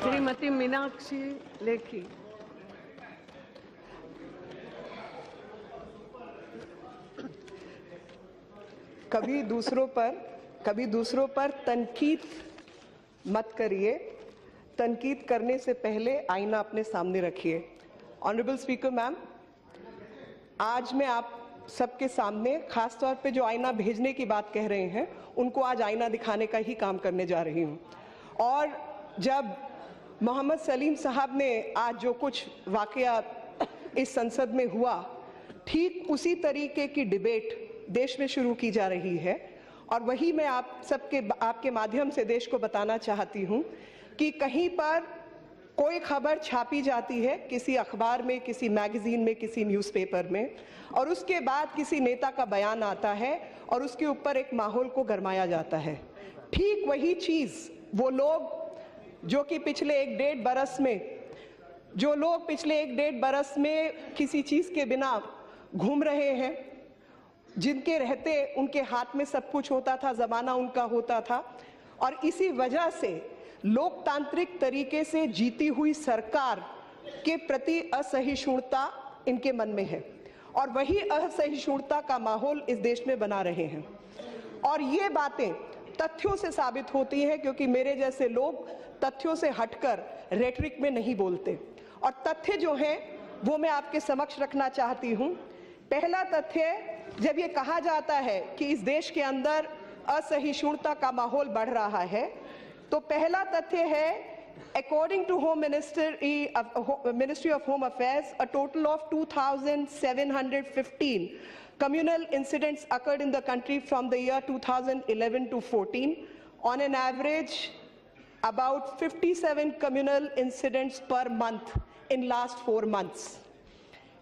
श्रीमती मीनाक्षी लेखी। कभी दूसरों पर तनकीद मत करिए, तनकीद करने से पहले आईना अपने सामने रखिए। ऑनरेबल स्पीकर मैम, आज मैं आप सबके सामने खास तौर पे जो आईना भेजने की बात कह रहे हैं उनको आज आईना दिखाने का ही काम करने जा रही हूँ। और जब मोहम्मद सलीम साहब ने आज जो कुछ वाकया इस संसद में हुआ, ठीक उसी तरीके की डिबेट देश में शुरू की जा रही है। और वही मैं आपके माध्यम से देश को बताना चाहती हूँ कि कहीं पर कोई खबर छापी जाती है किसी अखबार में, किसी मैगजीन में, किसी न्यूज़पेपर में, और उसके बाद किसी नेता का बयान आता है और उसके ऊपर एक माहौल को गरमाया जाता है। ठीक वही चीज़ वो लोग जो कि पिछले एक डेढ़ बरस में किसी चीज़ के बिना घूम रहे हैं, जिनके रहते उनके हाथ में सब कुछ होता था, ज़माना उनका होता था, और इसी वजह से लोकतांत्रिक तरीके से जीती हुई सरकार के प्रति असहिष्णुता इनके मन में है, और वही असहिष्णुता का माहौल इस देश में बना रहे हैं। और ये बातें तथ्यों से साबित होती हैं, क्योंकि मेरे जैसे लोग तथ्यों से हटकर रेटरिक में नहीं बोलते। और तथ्य जो हैं वो मैं आपके समक्ष रखना चाहती हूँ। पहला तथ्य, जब ये कहा जाता है कि इस देश के अंदर असहिष्णुता का माहौल बढ़ रहा है, तो पहला तथ्य है, according to Ministry of Home Affairs, a total of 2,715 communal incidents occurred in the country from the year 2011 to 14. On an average, about 57 communal incidents per month in last 4 months.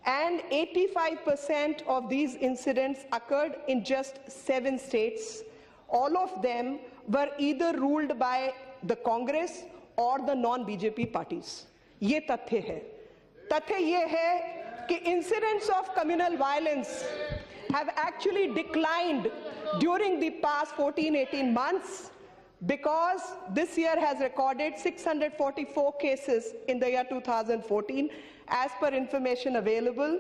And 85% of these incidents occurred in just 7 states. All of them were either ruled by the Congress or the non-BJP parties. ये तथ्य है। तथ्य ये है कि incidents of communal violence have actually declined during the past 14-18 months, because this year has recorded 644 cases in the year 2014 as per information available,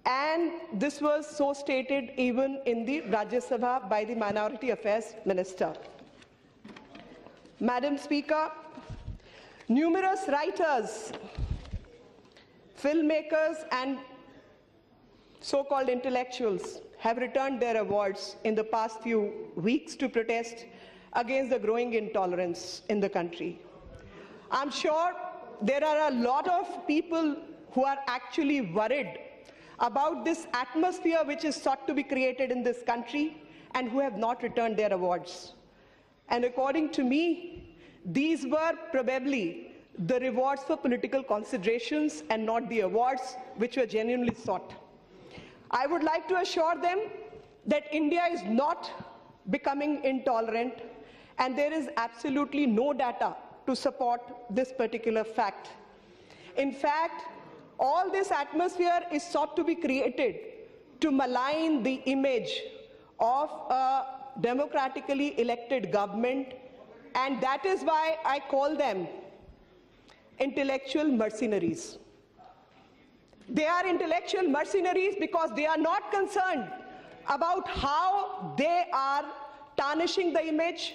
and this was so stated even in the Rajya Sabha by the Minority Affairs Minister. Madam Speaker, numerous writers, filmmakers and so-called intellectuals have returned their awards in the past few weeks to protest against the growing intolerance in the country. I'm sure there are a lot of people who are actually worried about this atmosphere which is sought to be created in this country and who have not returned their awards. And according to me, these were probably the rewards for political considerations and not the awards which were genuinely sought. I would like to assure them that India is not becoming intolerant, and there is absolutely no data to support this particular fact. In fact, all this atmosphere is sought to be created to malign the image of a democratically elected government, and that is why I call them intellectual mercenaries. They are intellectual mercenaries because they are not concerned about how they are tarnishing the image,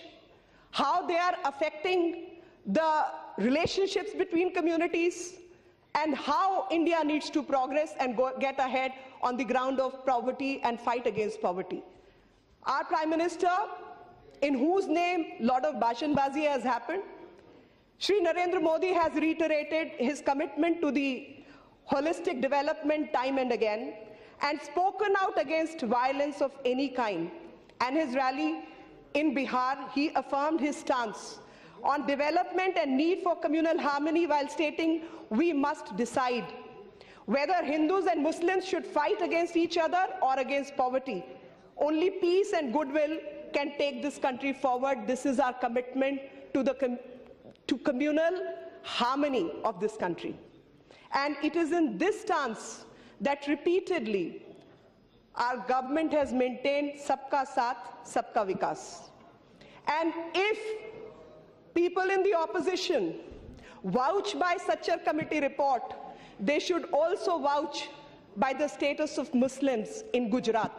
how they are affecting the relationships between communities, and how India needs to progress and get ahead on the ground of poverty and fight against poverty. Our Prime Minister, in whose name a lot of bashanbazi has happened, Shri Narendra Modi has reiterated his commitment to the holistic development time and again, and spoken out against violence of any kind. And his rally in Bihar, he affirmed his stance on development and need for communal harmony, while stating we must decide whether Hindus and Muslims should fight against each other or against poverty. Only peace and goodwill can take this country forward. This is our commitment to communal harmony of this country. And it is in this stance that repeatedly our government has maintained Sabka Saath, Sabka Vikas. And if people in the opposition vouch by such a committee report, they should also vouch by the status of Muslims in Gujarat,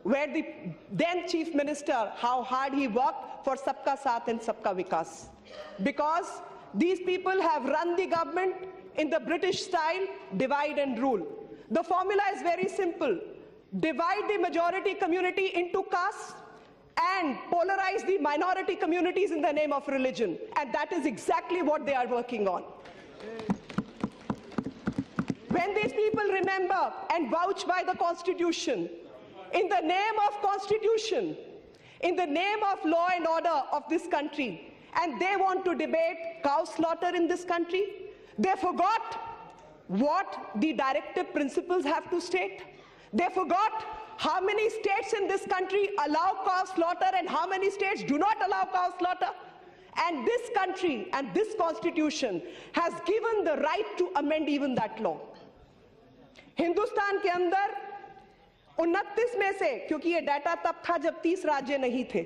where the then Chief Minister, how hard he worked for Sabka Saath and Sabka Vikas. Because these people have run the government in the British style, divide and rule. The formula is very simple. Divide the majority community into castes and polarize the minority communities in the name of religion. And that is exactly what they are working on. When these people remember and vouch by the Constitution, in the name of Constitution, in the name of law and order of this country, and they want to debate cow slaughter in this country, they forgot what the directive principles have to state. They forgot how many states in this country allow cow slaughter and how many states do not allow cow slaughter. And this country and this Constitution has given the right to amend even that law. Hindustan के अंदर 29 में से, क्योंकि ये data तब था जब 30 राज्य नहीं थे,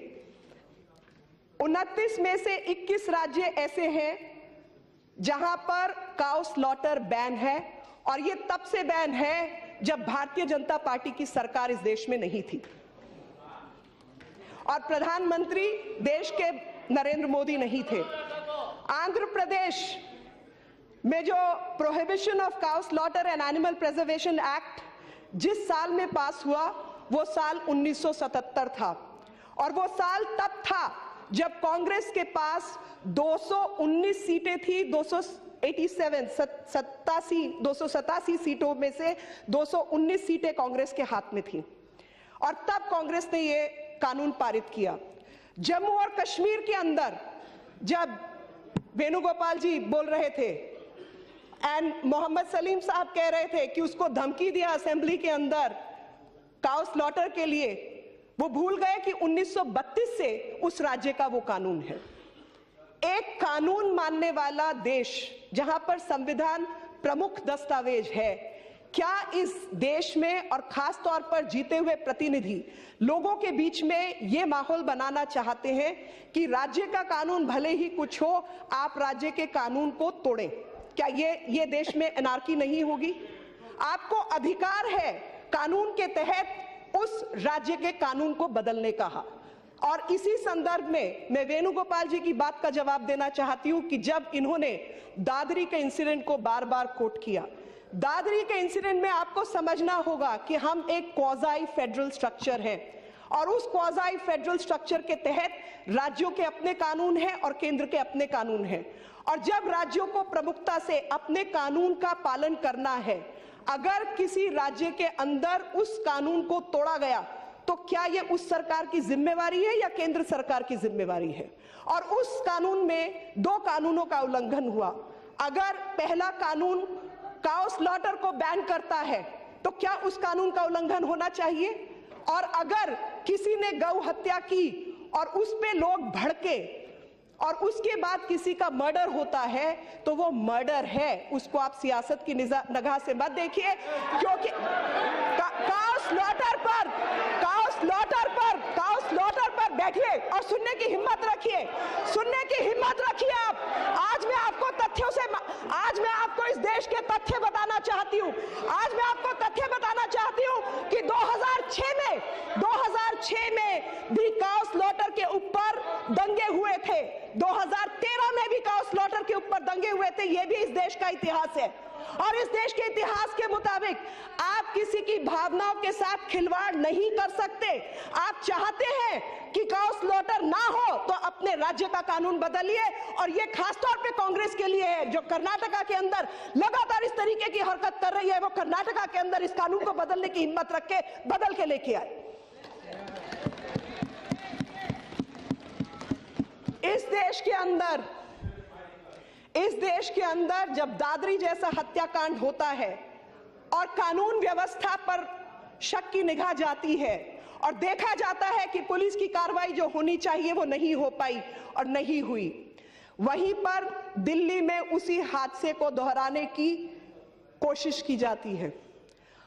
29 में से 21 राज्य ऐसे हैं जहां पर काउ स्लॉटर बैन है, और ये तब से बैन है जब भारतीय जनता पार्टी की सरकार इस देश में नहीं थी और प्रधानमंत्री देश के नरेंद्र मोदी नहीं थे। आंध्र प्रदेश में जो prohibition of cow slaughter and animal preservation act जिस साल में पास हुआ, वो साल 1977 था, और वो साल तब था जब कांग्रेस के पास 219 सीटें थी। 287 सीटों में से 219 सीटें कांग्रेस के हाथ में थी, और तब कांग्रेस ने ये कानून पारित किया। जम्मू और कश्मीर के अंदर जब वेणुगोपाल जी बोल रहे थे एंड मोहम्मद सलीम साहब कह रहे थे कि उसको धमकी दिया असेंबली के अंदर काउ स्लॉटर के लिए, वो भूल गए कि 1932 से उस राज्य का वो कानून है। एक कानून मानने वाला देश जहां पर संविधान प्रमुख दस्तावेज है, क्या इस देश में और खास तौर पर जीते हुए प्रतिनिधि लोगों के बीच में ये माहौल बनाना चाहते हैं कि राज्य का कानून भले ही कुछ हो, आप राज्य के कानून को तोड़ें? क्या ये देश में एनार्की नहीं होगी? आपको अधिकार है कानून के तहत उस राज्य के कानून को बदलने का। और इसी संदर्भ में मैं वेणुगोपाल जी की बात का जवाब देना चाहती हूं कि जब इन्होंने दादरी के इंसिडेंट को बार बार कोट किया, दादरी के इंसिडेंट में आपको समझना होगा कि हम एक क्वाज़ाई फेडरल स्ट्रक्चर है, और उस क्वाज़ाई फेडरल स्ट्रक्चर के तहत राज्यों के अपने कानून हैं और केंद्र के अपने कानून हैं। और जब राज्यों को प्रमुखता से अपने कानून का पालन करना है, अगर किसी राज्य के अंदर उस कानून को तोड़ा गया तो क्या ये उस सरकार की जिम्मेवारी है या केंद्र सरकार की जिम्मेवारी है? और उस कानून में दो कानूनों का उल्लंघन हुआ। अगर पहला कानून काउ स्लॉटर को बैन करता है तो क्या उस कानून का उल्लंघन होना चाहिए? और अगर किसी ने गौ हत्या की और उस पे लोग भड़के और उसके बाद किसी का मर्डर होता है तो वो मर्डर है, उसको आप सियासत की निगाह से मत देखिए, क्योंकि काउ स्लॉटर पर बैठिए और सुनने की हिम्मत रखिए, आज मैं आपको इस देश के तथ्य बताना चाहती हूँ। आज मैं आपको तथ्य बताना चाहती हूँ कि 2006 में भी काउ स्लॉटर के ऊपर दंगे हुए थे, 2013 में भी काउ स्लॉटर के ऊपर दंगे हुए थे। यह भी इस देश का इतिहास है, और इस देश के इतिहास के मुताबिक आप किसी की भावनाओं के साथ खिलवाड़ नहीं कर सकते। आप चाहते हैं कि काउ स्लॉटर ना हो तो अपने राज्य का कानून बदलिए, और यह खासतौर पे कांग्रेस के लिए है जो कर्नाटका के अंदर लगातार इस तरीके की हरकत कर रही है। वो कर्नाटका के अंदर इस कानून को बदलने की हिम्मत रख के बदल के लेके आए। इस देश के अंदर जब दादरी जैसा हत्याकांड होता है और कानून व्यवस्था पर शक की निगाह जाती है और देखा जाता है कि पुलिस की कार्रवाई जो होनी चाहिए वो नहीं हो पाई और नहीं हुई, वहीं पर दिल्ली में उसी हादसे को दोहराने की कोशिश की जाती है।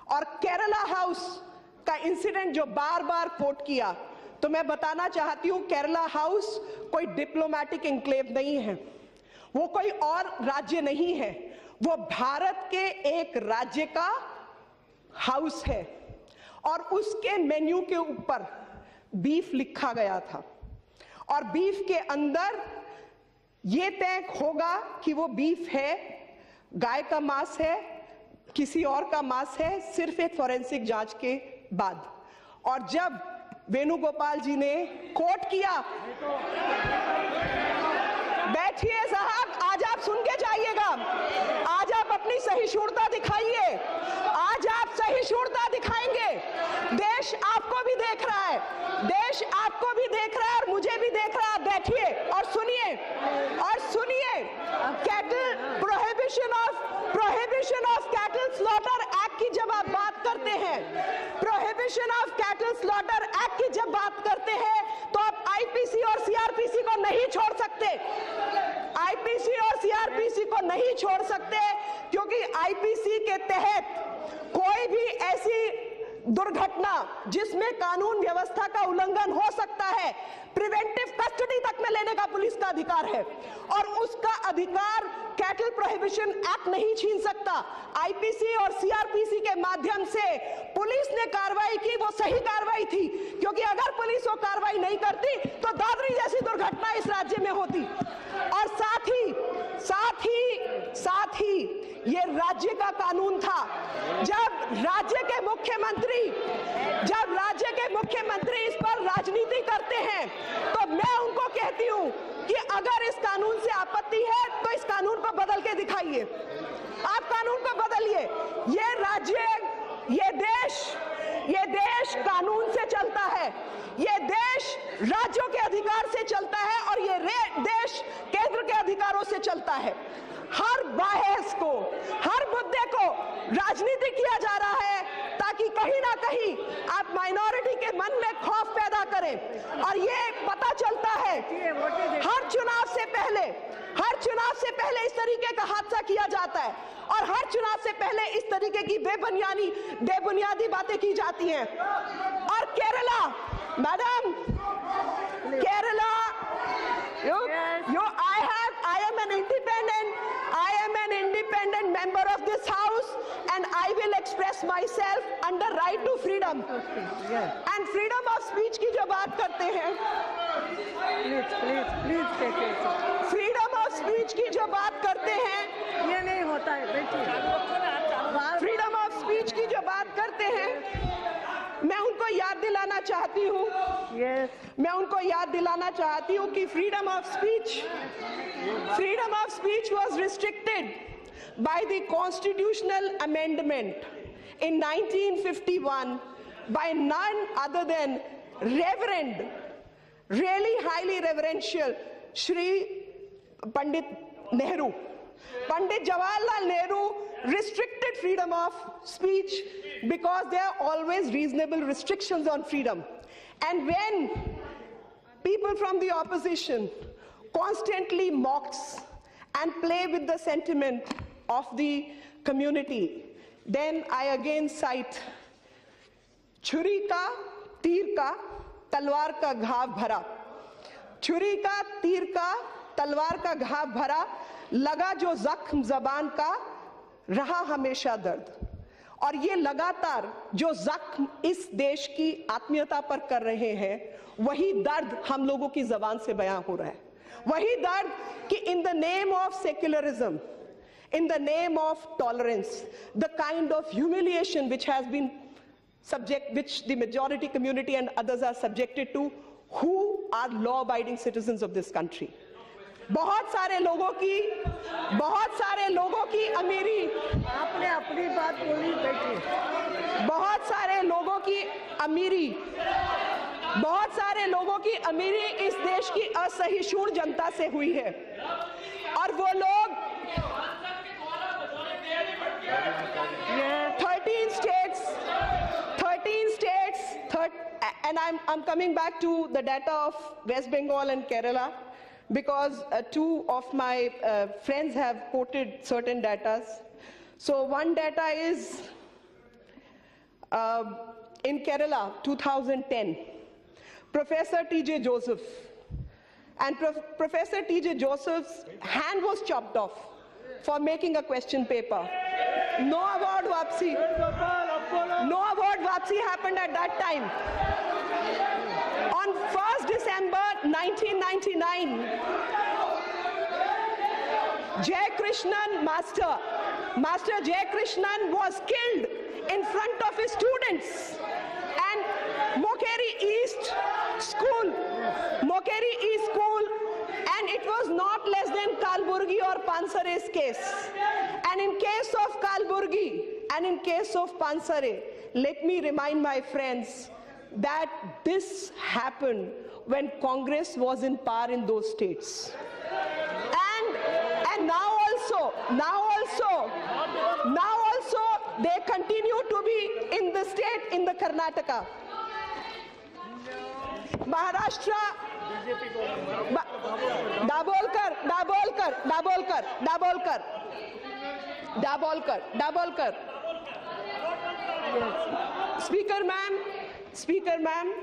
और केरला हाउस का इंसिडेंट जो बार बार कोट किया, तो मैं बताना चाहती हूं, केरला हाउस कोई डिप्लोमैटिक एन्क्लेव नहीं है, वो कोई और राज्य नहीं है, वो भारत के एक राज्य का हाउस है। और उसके मेन्यू के ऊपर बीफ लिखा गया था और बीफ के अंदर ये तय होगा कि वो बीफ है, गाय का मांस है, किसी और का मांस है, सिर्फ एक फॉरेंसिक जांच के बाद। और जब वेणुगोपाल जी ने कोट किया, बैठिए साहब, आज आप सुन के जाइएगा, आज आप अपनी सहिष्णुता दिखाइए, आज आप सहिष्णुता दिखाएंगे। देश आपको भी देख रहा है, देश आपको भी देख रहा है और मुझे भी देख रहा है। आप बैठिए और सुनिए, और सुनिए। Cattle prohibition of cattle slaughter act की जब आप बात करते हैं, prohibition of cattle slaughter act की जब बात करते हैं, तो आप आईपीसी और सीआरपीसी को नहीं छोड़ सकते। आईपीसी और सीआरपीसी को नहीं छोड़ सकते, क्योंकि आईपीसी के तहत कोई भी ऐसी दुर्घटना जिसमें कानून व्यवस्था का उल्लंघन हो सकता है, प्रिवेंटिव कस्टडी तक में लेने का पुलिस का अधिकार है, और उसका अधिकार कैटल प्रोहिबिशन एक्ट नहीं छीन सकता। आईपीसी और सीआरपीसी के माध्यम से पुलिस ने कार्रवाई की, वो सही कार्रवाई थी, क्योंकि अगर पुलिस वो कार्रवाई नहीं करती तो दादरी जैसी दुर्घटना इस राज्य में होती। और साथ ही ये राज्य का कानून था। जब राज्य के मुख्यमंत्री इस पर राजनीति करते हैं, तो मैं उनको कहती हूं कि अगर इस कानून से आपत्ति है तो इस कानून को बदल के दिखाइए, आप कानून को बदलिए। ये राज्य, ये देश कानून से चलता है, ये देश राज्यों के अधिकार से चलता है, और ये देश केंद्र के अधिकारों से चलता है। हर बहस को, हर मुद्दे को राजनीति किया जा रहा है, ताकि कहीं ना कहीं आप माइनॉरिटी के मन में खौफ पैदा करें। और ये पता चलता है हर चुनाव से पहले इस तरीके का हादसा किया जाता है, और हर चुनाव से पहले इस तरीके की बेबुनियादी बातें की जाती हैं। और Kerala, madam, Kerala, I am an independent member of this house, and I will express myself under right to freedom. And freedom of speech की जो बात करते हैं, freedom of speech की जो बात करते हैं, ये नहीं होता है बेटी। फ्रीडम ऑफ स्पीच की जो बात करते हैं, मैं उनको याद दिलाना चाहती हूँ, मैं उनको याद दिलाना चाहती हूँ कि freedom of speech was restricted by the constitutional amendment in 1951 by none other than Reverend, really highly reverential Shri Pandit Nehru. Pandit Jawaharlal Nehru restricted freedom of speech because there are always reasonable restrictions on freedom. And when people from the opposition constantly mocks and play with the sentiment of the community, then I again cite छुरी का, तीर का, तलवार का घाव भरा, छुरी का, तीर का, तलवार का घाव भरा, लगा जो जख्म जबान का, रहा हमेशा दर्द। और ये लगातार जो जख्म इस देश की आत्मीयता पर कर रहे हैं, वही दर्द हम लोगों की जबान से बयां हो रहा है। वही दर्द कि in the name of secularism, in the name of tolerance, the kind of humiliation which has been which the majority community and others are subjected to, who are law-abiding citizens of this country. बहुत सारे लोगों की अमीरी, आपने अपनी बात बोली बेटी। बहुत सारे लोगों की अमीरी इस देश की असहिष्णु जनता से हुई है, और वो लोग 13 states, and I'm coming back to the data of West Bengal and Kerala, because two of my friends have quoted certain data. So one data is in Kerala, 2010, Professor T.J. Joseph. And Professor T.J. Joseph's hand was chopped off for making a question paper. No award wapsi. No award wapsi happened at that time. On 1st December 1999, Jay Krishnan, Master Jay Krishnan was killed in front of his students. And Mokeri East School, and it was not less than Kalburgi or Pansare's case. And in case of Kalburgi and in case of Pansare, let me remind my friends that this happened when Congress was in power in those states. And now also, they continue to be in the state, in the Karnataka. Maharashtra, Dabolkar. Speaker ma'am,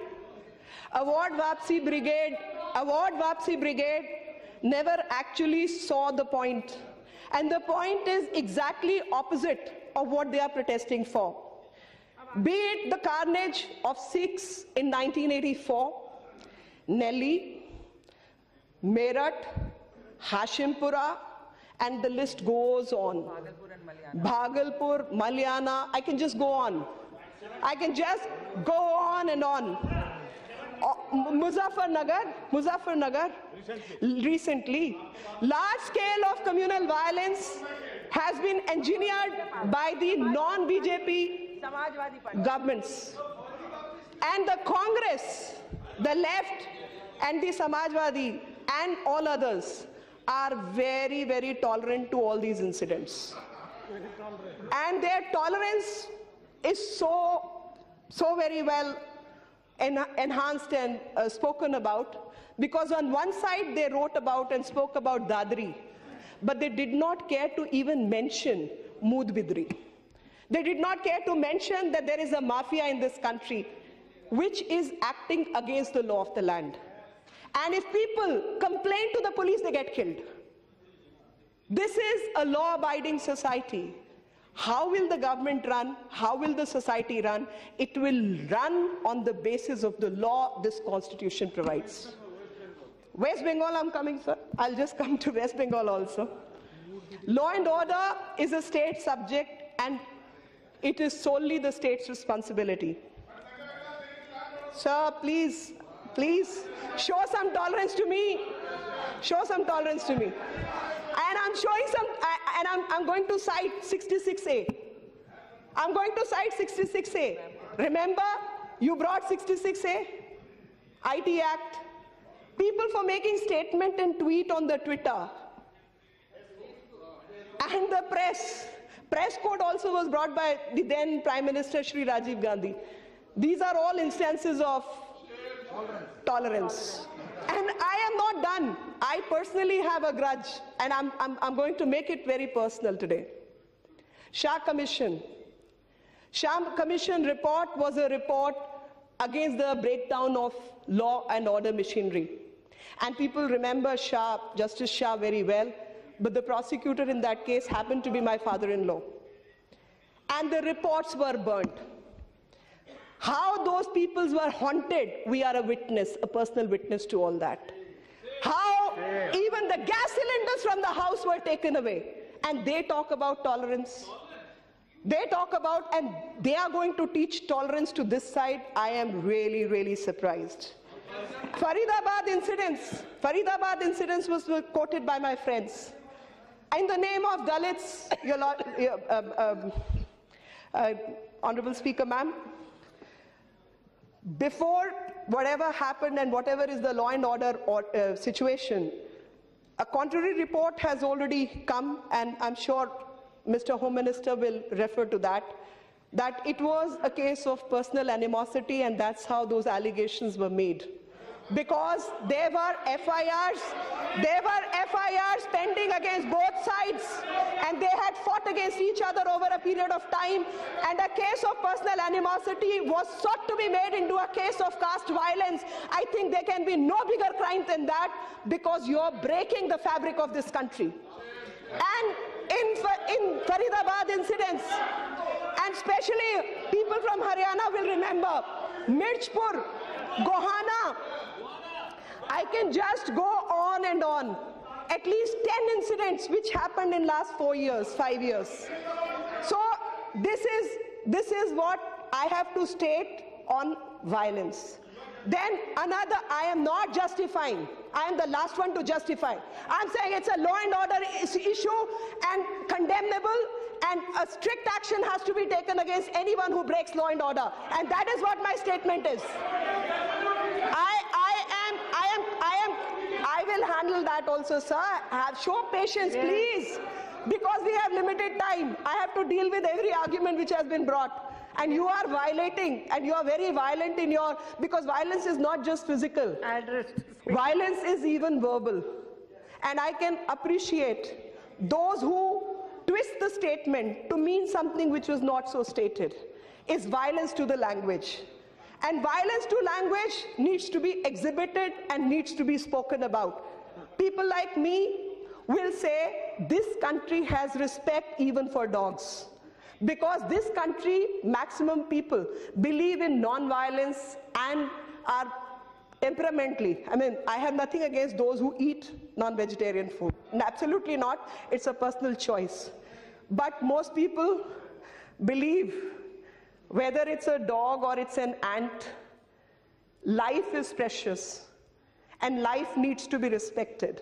Award Wapsi Brigade never actually saw the point. And the point is exactly opposite of what they are protesting for. Be it the carnage of Sikhs in 1984, Nellie, Meerut, Hashimpura, and the list goes on. Bhagalpur, Malyana, I can just go on. I can just go on and on. Muzaffarnagar, recently, large scale of communal violence has been engineered by the non-BJP governments. And the Congress, the left and the Samajwadi and all others are very, very tolerant to all these incidents. And their tolerance is so very well enhanced and spoken about, because on one side they wrote about and spoke about Dadri, but they did not care to even mention Mood Bidri. They did not care to mention that there is a mafia in this country which is acting against the law of the land. And if people complain to the police, they get killed. This is a law-abiding society. How will the government run? How will the society run? It will run on the basis of the law this constitution provides. West Bengal, I'm coming, sir. I'll just come to West Bengal also. Law and order is a state subject, and it is solely the state's responsibility. Sir, please, show some tolerance to me. Show some tolerance to me. And I'm showing I'm going to cite 66A. I'm going to cite 66A. Remember, you brought 66A, IT Act. People for making statement and tweet on the Twitter. And the press code also was brought by the then Prime Minister Shri Rajiv Gandhi. These are all instances of tolerance. And I am not done. I personally have a grudge, and I'm going to make it very personal today. Shah Commission. Shah Commission report was a report against the breakdown of law and order machinery. And people remember Shah, Justice Shah very well, but the prosecutor in that case happened to be my father-in-law. And the reports were burnt. How those peoples were haunted, we are a witness, a personal witness to all that. How even the gas cylinders from the house were taken away. And they talk about tolerance. They talk about, and they are going to teach tolerance to this side. I am really, really surprised. Faridabad incidents was quoted by my friends. In the name of Dalits, Honorable Speaker, ma'am, before whatever happened and whatever is the law and order situation, a contrary report has already come, and I'm sure Mr. Home Minister will refer to that it was a case of personal animosity, and that's how those allegations were made. because there were FIRs pending against both sides, and they had fought against each other over a period of time, and a case of personal animosity was sought to be made into a case of caste violence. I think there can be no bigger crime than that, because you're breaking the fabric of this country. And in Faridabad incidents, and especially people from Haryana will remember, Mirchpur, Gohana, I can just go on and on. At least 10 incidents which happened in last 4 years, 5 years. So this is what I have to state on violence. Then another, I am not justifying. I am the last one to justify. I'm saying it's a law and order issue and condemnable, and a strict action has to be taken against anyone who breaks law and order. And that is what my statement is. I will handle that also, sir. Show patience, please, because we have limited time. I have to deal with every argument which has been brought. And you are violating, and you are very violent in your, because violence is not just physical. Violence is even verbal. And I can appreciate those who twist the statement to mean something which was not so stated. Is violence to the language. And violence to language needs to be exhibited and needs to be spoken about. People like me will say this country has respect even for dogs. Because this country, maximum people believe in non-violence and are temperamentally. I mean, I have nothing against those who eat non-vegetarian food. Absolutely not. It's a personal choice. But most people believe, whether it's a dog or it's an ant, life is precious and life needs to be respected.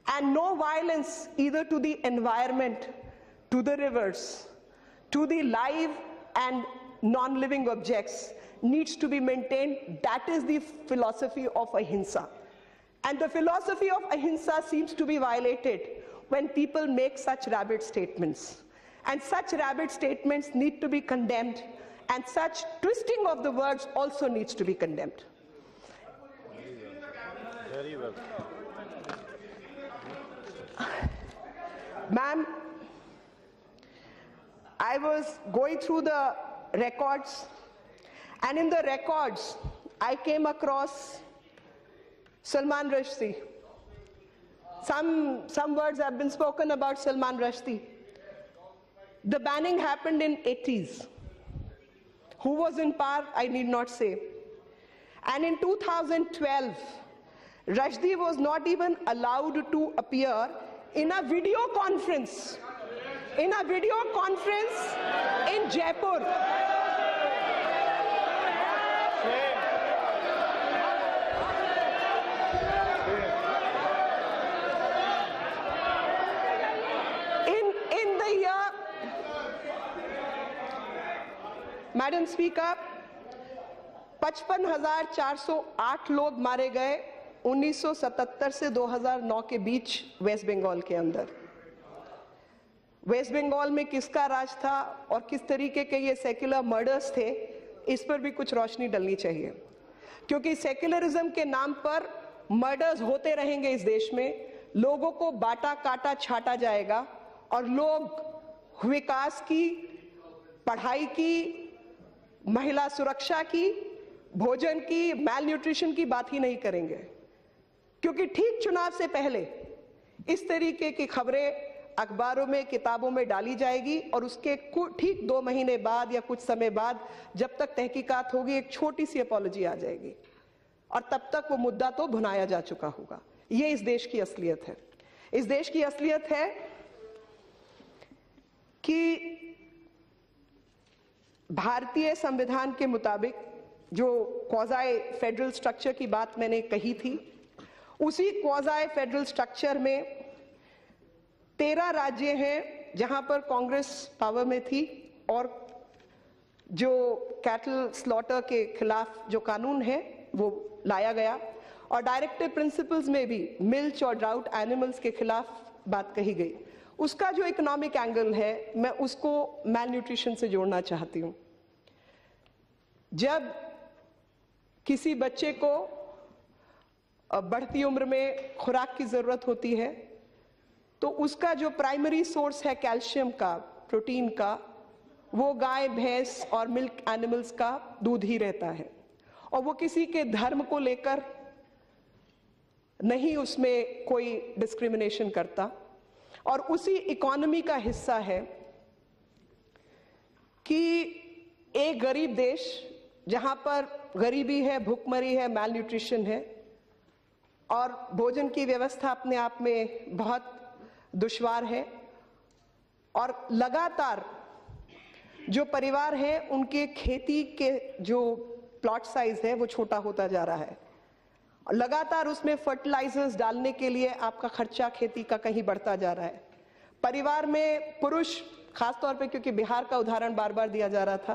And no violence either to the environment, to the rivers, to the live and non-living objects needs to be maintained. That is the philosophy of ahimsa. And the philosophy of ahimsa seems to be violated when people make such rabid statements. And such rabid statements need to be condemned, and such twisting of the words also needs to be condemned. Very well. Ma'am, I was going through the records, and in the records, I came across Salman Rushdie. Some words have been spoken about Salman Rushdie. The banning happened in 80s. Who was in power, I need not say. And in 2012, Rushdie was not even allowed to appear in a video conference. In Jaipur. In the year, Madam Speaker, 55,408 लोग मारे गए 1977 से 2009 के बीच waste Bengal के अंदर। Waste Bengal में किसका राज था और किस तरीके के ये सेक्युलर मर्डर्स थे, इस पर भी कुछ रोशनी डलनी चाहिए, क्योंकि सेक्युलरिज्म के नाम पर मर्डर्स होते रहेंगे इस देश में, लोगों को बांटा काटा छाटा जाएगा और लोग विकास की, पढ़ाई की, महिला सुरक्षा की, भोजन की, मैल न्यूट्रिशन की बात ही नहीं करेंगे, क्योंकि ठीक चुनाव से पहले इस तरीके की खबरें अखबारों में, किताबों में डाली जाएगी और उसके ठीक 2 महीने बाद या कुछ समय बाद जब तक तहकीकात होगी एक छोटी सी अपॉलॉजी आ जाएगी और तब तक वो मुद्दा तो भुनाया जा चुका होगा। ये इस देश की असलियत है। इस देश की असलियत है कि भारतीय संविधान के मुताबिक जो क्वाज़ाई फेडरल स्ट्रक्चर की बात मैंने कही थी, उसी क्वाज़ाई फेडरल स्ट्रक्चर में 13 राज्य हैं जहां पर कांग्रेस पावर में थी और जो कैटल स्लॉटर के खिलाफ जो कानून है वो लाया गया और डायरेक्टिव प्रिंसिपल्स में भी मिल्च और ड्राउट एनिमल्स के खिलाफ बात कही गई। उसका जो इकोनॉमिक एंगल है मैं उसको मैल न्यूट्रिशन से जोड़ना चाहती हूं। जब किसी बच्चे को बढ़ती उम्र में खुराक की ज़रूरत होती है, तो उसका जो प्राइमरी सोर्स है कैल्शियम का, प्रोटीन का, वो गाय, भैंस और मिल्क एनिमल्स का दूध ही रहता है। और वो किसी के धर्म को लेकर नहीं उसमें कोई डिस्क्रिमिनेशन करता, और उसी इकोनॉमी का हिस्सा है कि एक गरीब देश जहां पर गरीबी है, भूखमरी है, मैल न्यूट्रिशन है और भोजन की व्यवस्था अपने आप में बहुत दुश्वार है, और लगातार जो परिवार है उनके खेती के जो प्लॉट साइज है वो छोटा होता जा रहा है, और लगातार उसमें फर्टिलाइजर्स डालने के लिए आपका खर्चा खेती का कहीं बढ़ता जा रहा है। परिवार में पुरुष, खासतौर पे क्योंकि बिहार का उदाहरण बार बार दिया जा रहा था,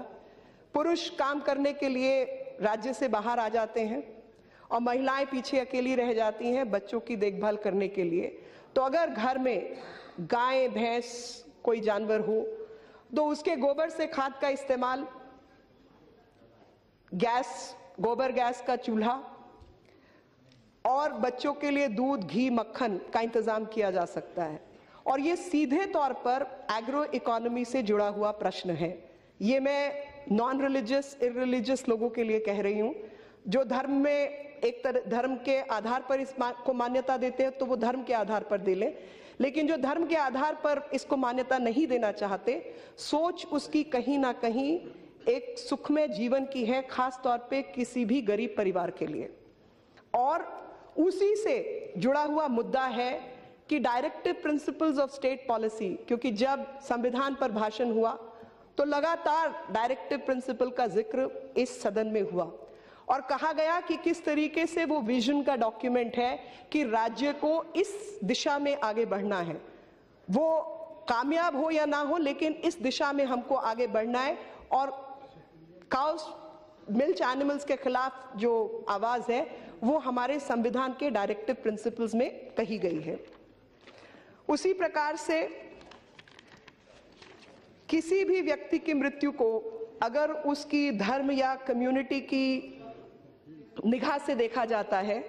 पुरुष काम करने के लिए राज्य से बाहर आ जाते हैं और महिलाएं पीछे अकेली रह जाती हैं बच्चों की देखभाल करने के लिए। तो अगर घर में गाय, भैंस, कोई जानवर हो तो उसके गोबर से खाद का इस्तेमाल, गैस, गोबर गैस का चूल्हा और बच्चों के लिए दूध, घी, मक्खन का इंतजाम किया जा सकता है। और ये सीधे तौर पर एग्रो इकोनॉमी से जुड़ा हुआ प्रश्न है। ये मैं नॉन रिलीजियस, इररिलीजियस लोगों के लिए कह रही हूं, जो धर्म में एक तरह धर्म के आधार पर को मान्यता देते हैं तो वो धर्म के आधार पर दे लें, लेकिन जो धर्म के आधार पर इसको मान्यता नहीं देना चाहते, सोच उसकी कहीं ना कहीं एक सुखमय जीवन की है, खास तौर पे किसी भी गरीब परिवार के लिए। और उसी से जुड़ा हुआ मुद्दा है कि directive principles of state policy, क्योंकि जब संविधान पर भाषण हुआ तो लगातार डायरेक्टिव प्रिंसिपल का जिक्र इस सदन में हुआ और कहा गया कि किस तरीके से वो विजन का डॉक्यूमेंट है कि राज्य को इस दिशा में आगे बढ़ना है। वो कामयाब हो या ना हो, लेकिन इस दिशा में हमको आगे बढ़ना है। और काउस, मिल्क एनिमल्स के खिलाफ जो आवाज है वो हमारे संविधान के डायरेक्टिव प्रिंसिपल्स में कही गई है। उसी प्रकार से किसी भी व्यक्ति की मृत्यु को अगर उसकी धर्म या कम्युनिटी की निगाह से देखा जाता है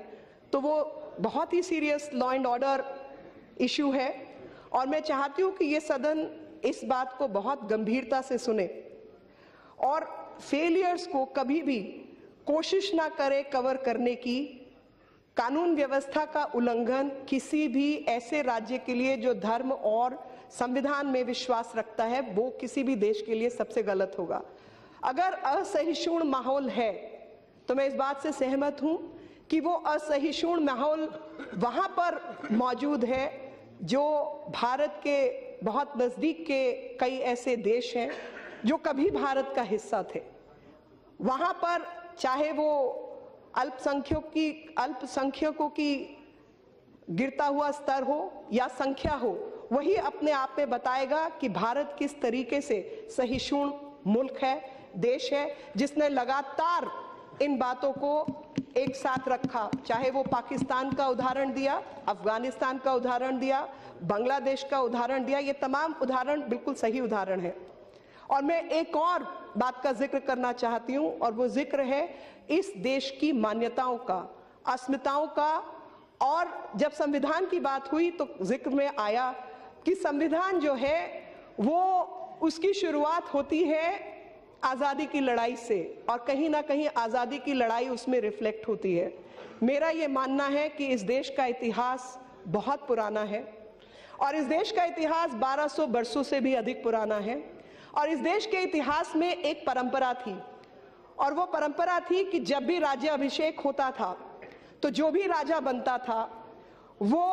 तो वो बहुत ही serious law and order issue है, और मैं चाहती हूं कि ये सदन इस बात को बहुत गंभीरता से सुने और फेलियर्स को कभी भी कोशिश ना करे कवर करने की। कानून व्यवस्था का उल्लंघन किसी भी ऐसे राज्य के लिए जो धर्म और संविधान में विश्वास रखता है, वो किसी भी देश के लिए सबसे गलत होगा। अगर असहिष्णु माहौल है तो मैं इस बात से सहमत हूं कि वो असहिष्णु माहौल वहां पर मौजूद है जो भारत के बहुत नजदीक के कई ऐसे देश हैं जो कभी भारत का हिस्सा थे। वहां पर चाहे वो अल्पसंख्यकों की गिरता हुआ स्तर हो या संख्या हो, वही अपने आप में बताएगा कि भारत किस तरीके से सहिष्णु मुल्क है, देश है, जिसने लगातार इन बातों को एक साथ रखा। चाहे वो पाकिस्तान का उदाहरण दिया, अफगानिस्तान का उदाहरण दिया, बांग्लादेश का उदाहरण दिया, ये तमाम उदाहरण बिल्कुल सही उदाहरण है। और मैं एक और बात का जिक्र करना चाहती हूं, और वो जिक्र है इस देश की मान्यताओं का, अस्मिताओं का। और जब संविधान की बात हुई तो जिक्र में आया कि संविधान जो है वो उसकी शुरुआत होती है आजादी की लड़ाई से, और कहीं ना कहीं आजादी की लड़ाई उसमें रिफ्लेक्ट होती है। मेरा ये मानना है कि इस देश का इतिहास बहुत पुराना है, और इस देश का इतिहास 1200 वर्षों से भी अधिक पुराना है। और इस देश के इतिहास में एक परंपरा थी, और वो परंपरा थी कि जब भी राज्याभिषेक होता था तो जो भी राजा बनता था वो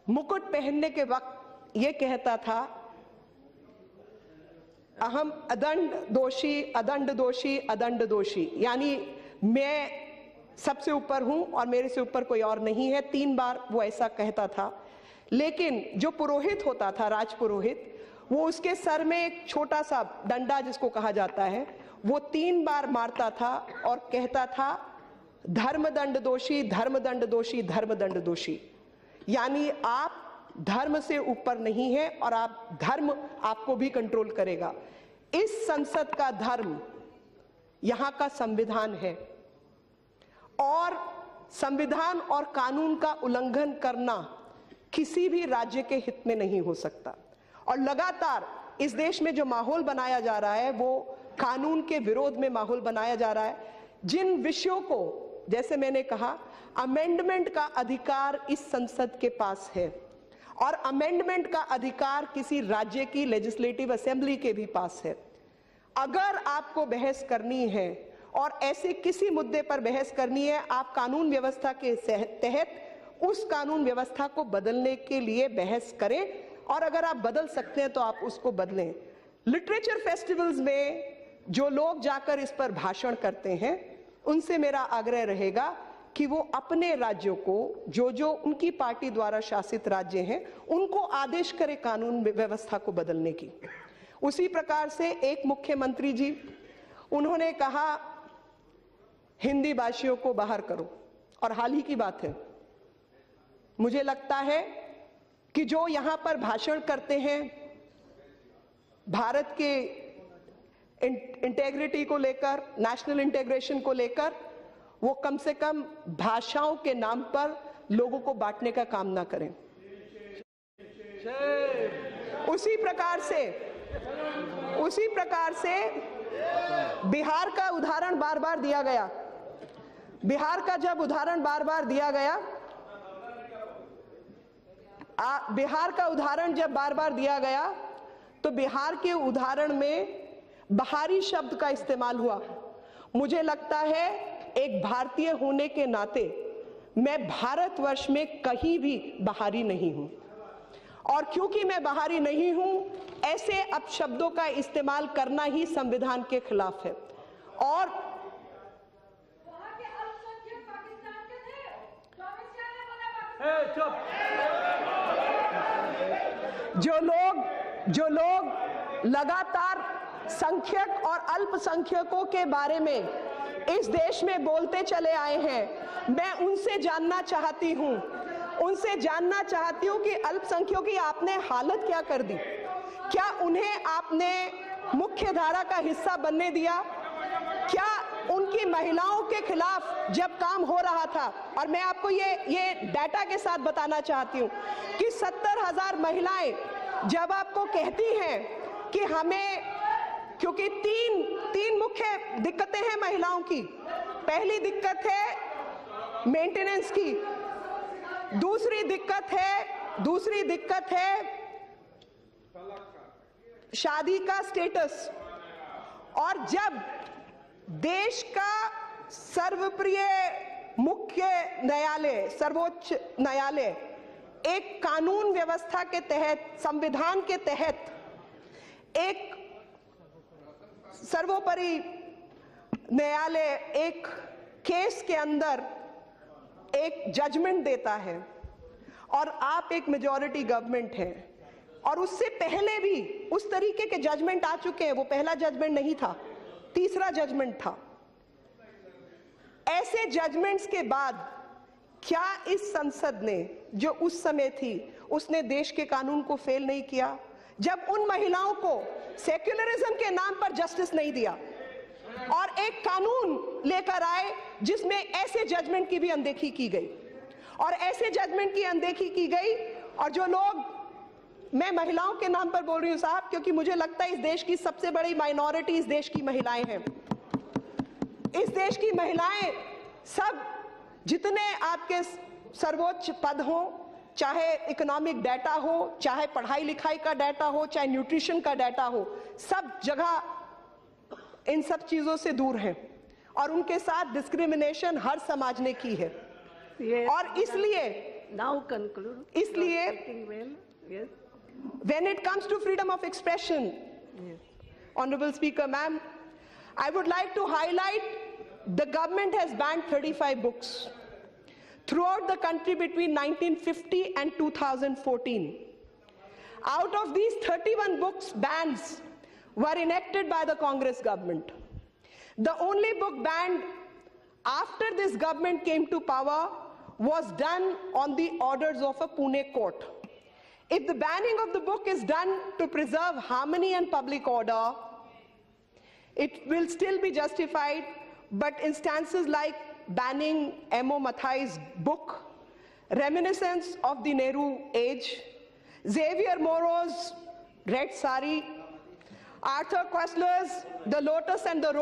मुकुट पहनने के वक्त ये कहता था, अहम अदंड दोषी, अदंड दोषी, अदंड दोषी, यानी मैं सबसे ऊपर हूं और मेरे से ऊपर कोई और नहीं है। 3 बार वो ऐसा कहता था। लेकिन जो पुरोहित होता था, राजपुरोहित, वो उसके सर में एक छोटा सा डंडा जिसको कहा जाता है, वो 3 बार मारता था और कहता था, धर्मदंड दोषी, धर्मदंड दोषी, धर्मदंड दोषी। यानी आप धर्म से ऊपर नहीं है और आप धर्म आपको भी कंट्रोल करेगा। इस संसद का धर्म यहां का संविधान है, और संविधान और कानून का उल्लंघन करना किसी भी राज्य के हित में नहीं हो सकता। और लगातार इस देश में जो माहौल बनाया जा रहा है वो कानून के विरोध में माहौल बनाया जा रहा है। जिन विषयों को, जैसे मैंने कहा, अमेंडमेंट का अधिकार इस संसद के पास है और अमेंडमेंट का अधिकार किसी राज्य की लेजिस्लेटिव असेंबली के भी पास है। अगर आपको बहस करनी है और ऐसे किसी मुद्दे पर बहस करनी है, आप कानून व्यवस्था के तहत उस कानून व्यवस्था को बदलने के लिए बहस करें और अगर आप बदल सकते हैं तो आप उसको बदलें। लिटरेचर फेस्टिवल्स में जो लोग जाकर इस पर भाषण करते हैं, उनसे मेरा आग्रह रहेगा कि वो अपने राज्यों को, जो उनकी पार्टी द्वारा शासित राज्य हैं, उनको आदेश करें कानून व्यवस्था को बदलने की। उसी प्रकार से एक मुख्यमंत्री जी, उन्होंने कहा हिंदी भाषियों को बाहर करो, और हाल ही की बात है। मुझे लगता है कि जो यहां पर भाषण करते हैं भारत के इंटेग्रिटी को लेकर, नेशनल इंटीग्रेशन को लेकर, वो कम से कम भाषाओं के नाम पर लोगों को बांटने का काम ना करें। उसी प्रकार से बिहार का उदाहरण बार बार दिया गया। बिहार का जब उदाहरण बार बार दिया गया, बिहार का उदाहरण जब बार बार दिया गया तो बिहार के उदाहरण में बहारी शब्द का इस्तेमाल हुआ। मुझे लगता है एक भारतीय होने के नाते मैं भारतवर्ष में कहीं भी बहारी नहीं हूं, और क्योंकि मैं बहारी नहीं हूं, ऐसे अपशब्दों का इस्तेमाल करना ही संविधान के खिलाफ है। और जो लोग लगातार संख्यक और अल्पसंख्यकों के बारे में इस देश में बोलते चले आए हैं, मैं उनसे जानना चाहती हूं कि अल्पसंख्यकों की आपने हालत क्या कर दी? क्या उन्हें आपने मुख्य धारा का हिस्सा बनने दिया? क्या उनकी महिलाओं के खिलाफ जब काम हो रहा था, और मैं आपको ये डाटा के साथ बताना चाहती हूं कि 70,000 महिलाएं जब आपको कहती हैं कि हमें, क्योंकि तीन मुख्य दिक्कतें हैं महिलाओं की। पहली दिक्कत है मेंटेनेंस की, दूसरी दिक्कत है शादी का स्टेटस, और जब देश का सर्वप्रिय मुख्य न्यायालय, सर्वोच्च न्यायालय, एक कानून व्यवस्था के तहत, संविधान के तहत एक सर्वोपरि न्यायालय एक केस के अंदर एक जजमेंट देता है, और आप एक मेजॉरिटी गवर्नमेंट है, और उससे पहले भी उस तरीके के जजमेंट आ चुके हैं। वो पहला जजमेंट नहीं था, तीसरा जजमेंट था। ऐसे जजमेंट्स के बाद क्या इस संसद ने, जो उस समय थी, उसने देश के कानून को फेल नहीं किया? जब उन महिलाओं को सेक्युलरिज्म के नाम पर जस्टिस नहीं दिया और एक कानून लेकर आए जिसमें ऐसे जजमेंट की भी अनदेखी की गई, और ऐसे जजमेंट की अनदेखी की गई, और जो लोग, मैं महिलाओं के नाम पर बोल रही हूं साहब, क्योंकि मुझे लगता है इस देश की सबसे बड़ी माइनॉरिटी इस देश की महिलाएं हैं। इस देश की महिलाएं सब, जितने आपके सर्वोच्च पद हो, चाहे इकोनॉमिक डाटा हो, चाहे पढ़ाई लिखाई का डाटा हो, चाहे न्यूट्रिशन का डाटा हो, सब जगह इन सब चीजों से दूर हैं, और उनके साथ डिस्क्रिमिनेशन हर समाज ने की है। और इसलिए when it comes to freedom of expression, Honorable Speaker, ma'am, I would like to highlight the government has banned 35 books throughout the country between 1950 and 2014. Out of these 31 books bans were enacted by the Congress government. The only book banned after this government came to power was done on the orders of a Pune court. If the banning of the book is done to preserve harmony and public order, it will still be justified, but instances like banning M.O. Mathai's book, reminiscence of the Nehru age, Xavier Moro's Red Sari, Arthur Koestler's The Lotus and the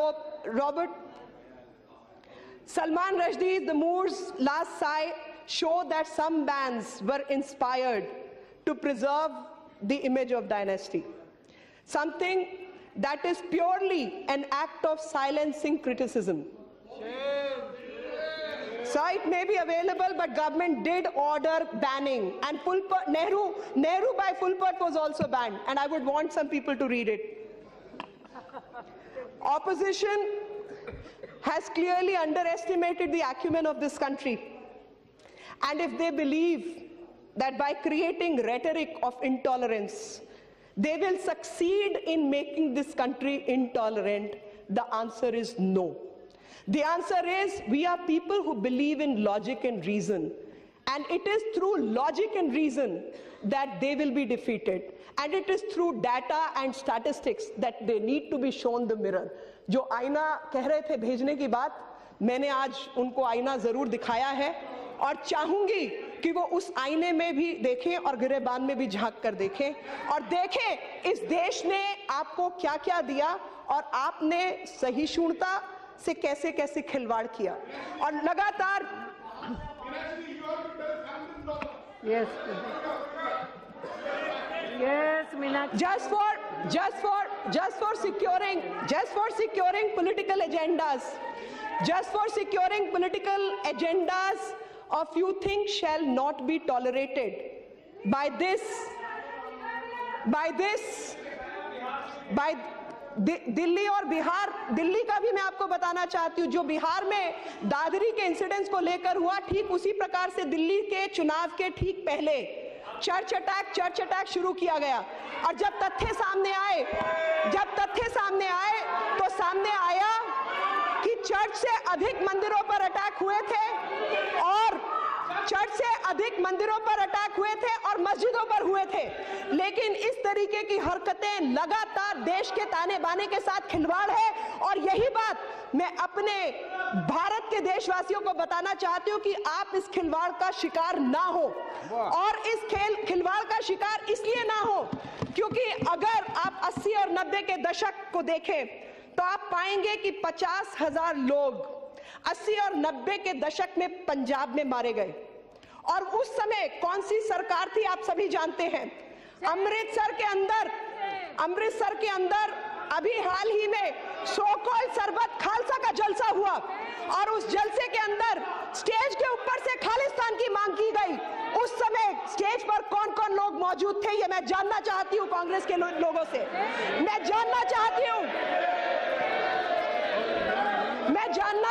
Robert, Salman Rushdie's The Moor's Last Sigh show that some bands were inspired to preserve the image of dynasty, something that is purely an act of silencing criticism. So it may be available, but government did order banning, and Nehru by Fulpert was also banned, and I would want some people to read it. Opposition has clearly underestimated the acumen of this country, and if they believe that by creating rhetoric of intolerance, they will succeed in making this country intolerant, the answer is no. The answer is, we are people who believe in logic and reason, and it is through logic and reason that they will be defeated, and it is through data and statistics that they need to be shown the mirror. जो आईना कह रहे थे भेजने की बात, मैंने आज उनको आईना जरूर दिखाया है, और चाहूंगी कि वो उस आईने में भी देखें और गिरेबान में भी झांक कर देखें और देखें इस देश ने आपको क्या क्या दिया और आपने सहिष्णुता से कैसे कैसे खिलवाड़ किया, और लगातार just for securing political agendas of few things shall not be tolerated by Delhi और बिहार। दिल्ली का भी मैं आपको बताना चाहती हूँ, जो बिहार में दादरी के इंसिडेंट्स को लेकर हुआ, ठीक उसी प्रकार से दिल्ली के चुनाव के ठीक पहले चर्च अटैक शुरू किया गया, और जब तथ्य सामने आए तो सामने आया कि चर्च से अधिक मंदिरों पर अटैक हुए थे और मस्जिदों पर हुए थे। लेकिन इस तरीके की हरकतें लगातार देश के ताने बाने के साथ खिलवाड़ है, और यही बात मैं अपने भारत के देशवासियों को बताना चाहती हूं कि आप इस खिलवाड़ का शिकार ना हो, और इस खिलवाड़ का शिकार इसलिए ना हो क्योंकि अगर आप 80 और 90 के दशक को देखें तो आप पाएंगे कि 50,000 लोग 80 और 90 के दशक में पंजाब में मारे गए, और उस समय कौन सी सरकार थी आप सभी जानते हैं। अमृतसर के अंदर अभी हाल ही में सो-कॉल्ड सरबत खालसा का जलसा हुआ, और उस जलसे के अंदर स्टेज के ऊपर से खालिस्तान की मांग की गई। उस समय स्टेज पर कौन कौन लोग मौजूद थे, ये मैं जानना चाहती हूँ कांग्रेस के लोगों से। मैं जानना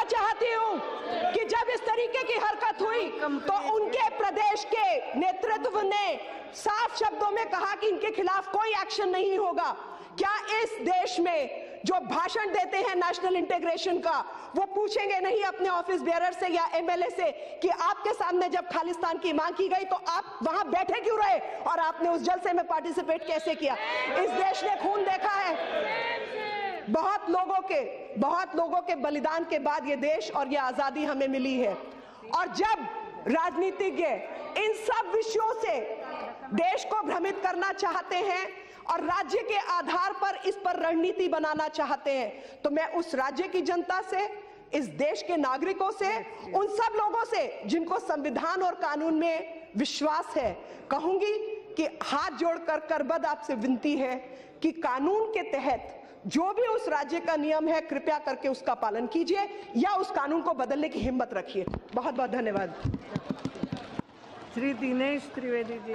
चाहती हूँ कि जब इस तरीके की हरकत हुई तो उनके प्रदेश के नेतृत्व ने साफ शब्दों में कहा कि इनके खिलाफ कोई एक्शन नहीं होगा। क्या इस देश में जो भाषण देते हैं नेशनल इंटीग्रेशन का, वो पूछेंगे नहीं अपने ऑफिस बेयरर से या एमएलए से कि आपके सामने जब खालिस्तान की मांग की गई तो आप वहां बैठे क्यों रहे और आपने उस जलसे में पार्टिसिपेट कैसे किया? इस देश ने खून देखा है, बहुत लोगों के बलिदान के बाद ये देश और ये आजादी हमें मिली है। और जब राजनीतिज्ञ इन सब विषयों से देश को भ्रमित करना चाहते हैं और राज्य के आधार पर इस पर रणनीति बनाना चाहते हैं, तो मैं उस राज्य की जनता से, इस देश के नागरिकों से, उन सब लोगों से जिनको संविधान और कानून में विश्वास है, कहूंगी कि हाथ जोड़कर करबद्ध आपसे विनती है कि कानून के तहत जो भी उस राज्य का नियम है, कृपया करके उसका पालन कीजिए या उस कानून को बदलने की हिम्मत रखिए। बहुत बहुत धन्यवाद। श्री दिनेश त्रिवेदी जी।